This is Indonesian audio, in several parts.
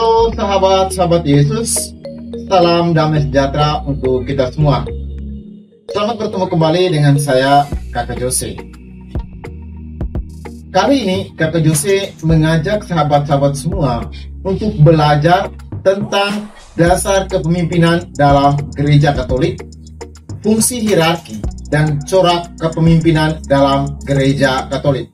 Halo sahabat-sahabat Yesus, salam damai sejahtera untuk kita semua. Selamat bertemu kembali dengan saya, Kakak Jose. Kali ini Kakak Jose mengajak sahabat-sahabat semua untuk belajar tentang dasar kepemimpinan dalam Gereja Katolik, fungsi hierarki, dan corak kepemimpinan dalam Gereja Katolik.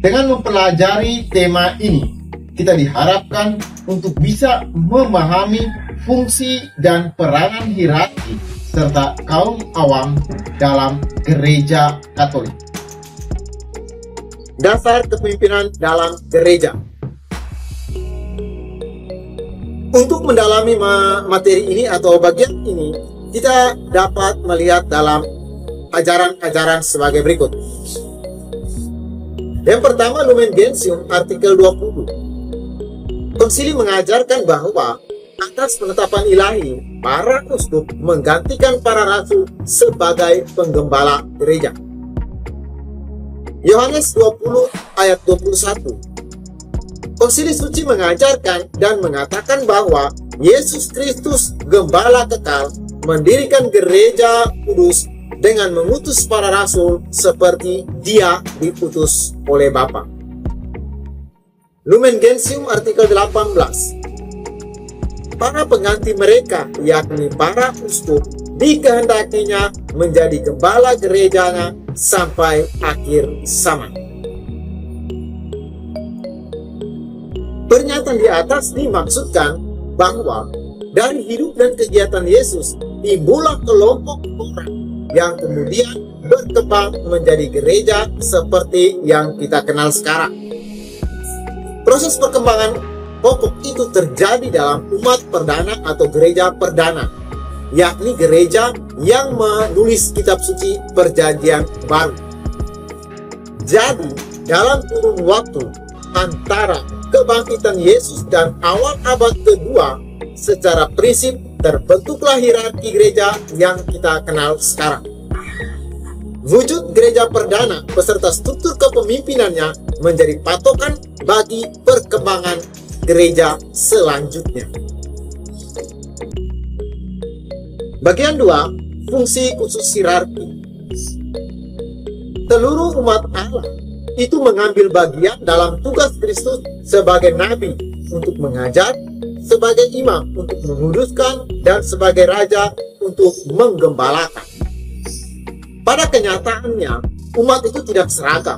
Dengan mempelajari tema ini, kita diharapkan untuk bisa memahami fungsi dan peranan hierarki serta kaum awam dalam Gereja Katolik. Dasar kepemimpinan dalam gereja. Untuk mendalami materi ini atau bagian ini, kita dapat melihat dalam ajaran-ajaran sebagai berikut. Yang pertama, Lumen Gentium artikel 20. Konsili mengajarkan bahwa atas penetapan ilahi, para uskup menggantikan para rasul sebagai penggembala gereja. Yohanes 20 ayat 21. Konsili Suci mengajarkan dan mengatakan bahwa Yesus Kristus gembala kekal mendirikan gereja kudus dengan mengutus para rasul seperti Dia diutus oleh Bapa. Lumen Gentium artikel 18. Para pengganti mereka, yakni para uskup, dikehendakinya menjadi gembala gerejanya sampai akhir zaman. Pernyataan di atas dimaksudkan bahwa dari hidup dan kegiatan Yesus timbullah kelompok orang yang kemudian berkembang menjadi gereja seperti yang kita kenal sekarang. Proses perkembangan pokok itu terjadi dalam umat perdana atau gereja perdana, yakni gereja yang menulis kitab suci Perjanjian Baru. Jadi, dalam kurun waktu antara kebangkitan Yesus dan awal abad kedua, secara prinsip terbentuklah hierarki gereja yang kita kenal sekarang. Wujud gereja perdana beserta struktur kepemimpinannya menjadi patokan bagi perkembangan gereja selanjutnya. Bagian 2, fungsi khusus hierarki. Seluruh umat Allah itu mengambil bagian dalam tugas Kristus sebagai nabi untuk mengajar, sebagai imam untuk menguduskan, dan sebagai raja untuk menggembalakan. Pada kenyataannya, umat itu tidak seragam.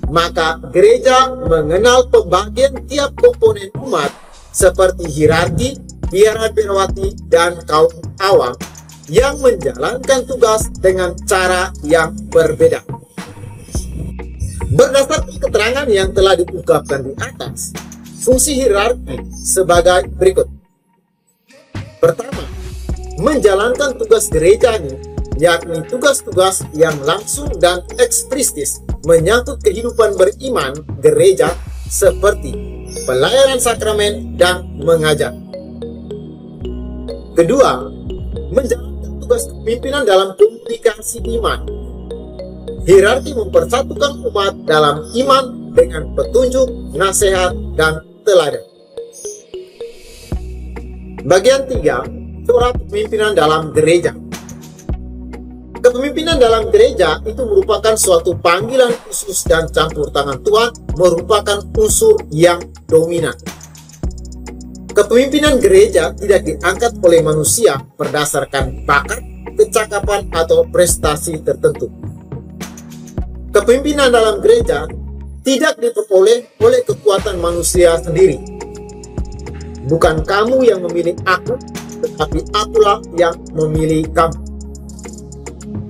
Maka gereja mengenal pembagian tiap komponen umat seperti hierarki, biara-biarawati, dan kaum awam yang menjalankan tugas dengan cara yang berbeda. Berdasarkan keterangan yang telah diungkapkan di atas, fungsi hierarki sebagai berikut. Pertama, menjalankan tugas gerejanya, yakni tugas-tugas yang langsung dan eksplisit menyangkut kehidupan beriman gereja seperti pelayanan sakramen dan mengajar. Kedua, menjalankan tugas kepemimpinan dalam komunikasi iman. Hierarki mempersatukan umat dalam iman dengan petunjuk, nasihat, dan teladan. Bagian 3, corak kepemimpinan dalam gereja. Kepemimpinan dalam gereja itu merupakan suatu panggilan khusus dan campur tangan Tuhan merupakan unsur yang dominan. Kepemimpinan gereja tidak diangkat oleh manusia berdasarkan bakat, kecakapan, atau prestasi tertentu. Kepemimpinan dalam gereja tidak diperoleh oleh kekuatan manusia sendiri. Bukan kamu yang memilih aku, tetapi akulah yang memilih kamu.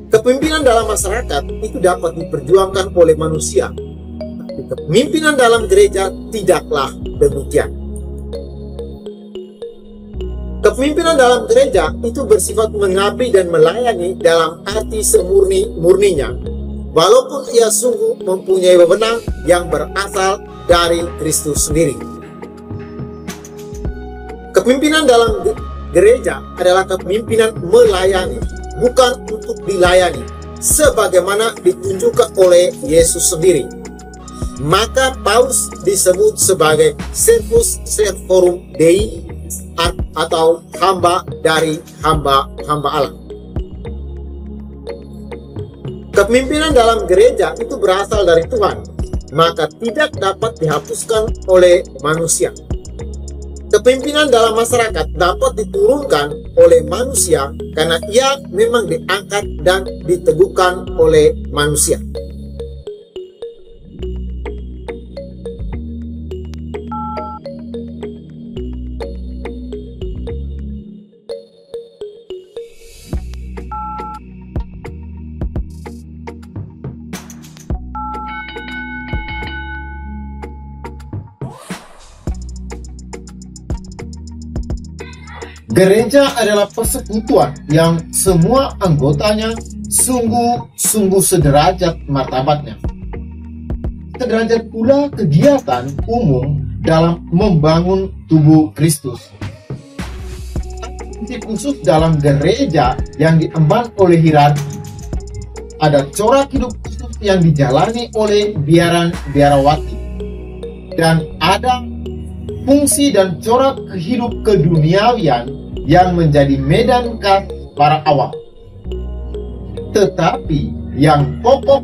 Kepemimpinan dalam masyarakat itu dapat diperjuangkan oleh manusia, tapi kepemimpinan dalam gereja tidaklah demikian. Kepemimpinan dalam gereja itu bersifat mengabdi dan melayani dalam arti semurni-murninya, walaupun ia sungguh mempunyai wewenang yang berasal dari Kristus sendiri. Kepemimpinan dalam gereja adalah kepemimpinan melayani, bukan untuk dilayani, sebagaimana ditunjukkan oleh Yesus sendiri. maka Paus disebut sebagai Servus Servorum Dei, atau hamba dari hamba-hamba Allah. Kepemimpinan dalam gereja itu berasal dari Tuhan, maka tidak dapat dihapuskan oleh manusia. Kepemimpinan dalam masyarakat dapat diturunkan oleh manusia karena ia memang diangkat dan diteguhkan oleh manusia. Gereja adalah persekutuan yang semua anggotanya sungguh-sungguh sederajat martabatnya. Sederajat pula kegiatan umum dalam membangun tubuh Kristus. Prinsip khusus dalam gereja yang diemban oleh hierarki. Ada corak hidup khusus yang dijalani oleh biaran-biarawati. Dan ada fungsi dan corak hidup keduniawian yang menjadi medan khas para awam. Tetapi yang pokok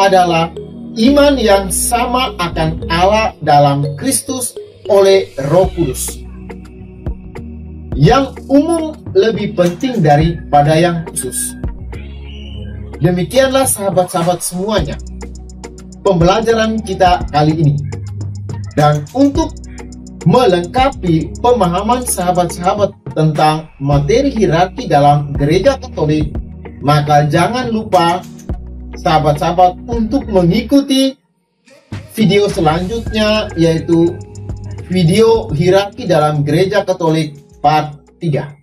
adalah iman yang sama akan Allah dalam Kristus oleh Roh Kudus. Yang umum lebih penting daripada yang khusus. Demikianlah sahabat-sahabat semuanya, pembelajaran kita kali ini. Dan untuk melengkapi pemahaman sahabat-sahabat tentang materi hierarki dalam gereja Katolik, maka jangan lupa sahabat-sahabat untuk mengikuti video selanjutnya, yaitu video hierarki dalam gereja Katolik part 3.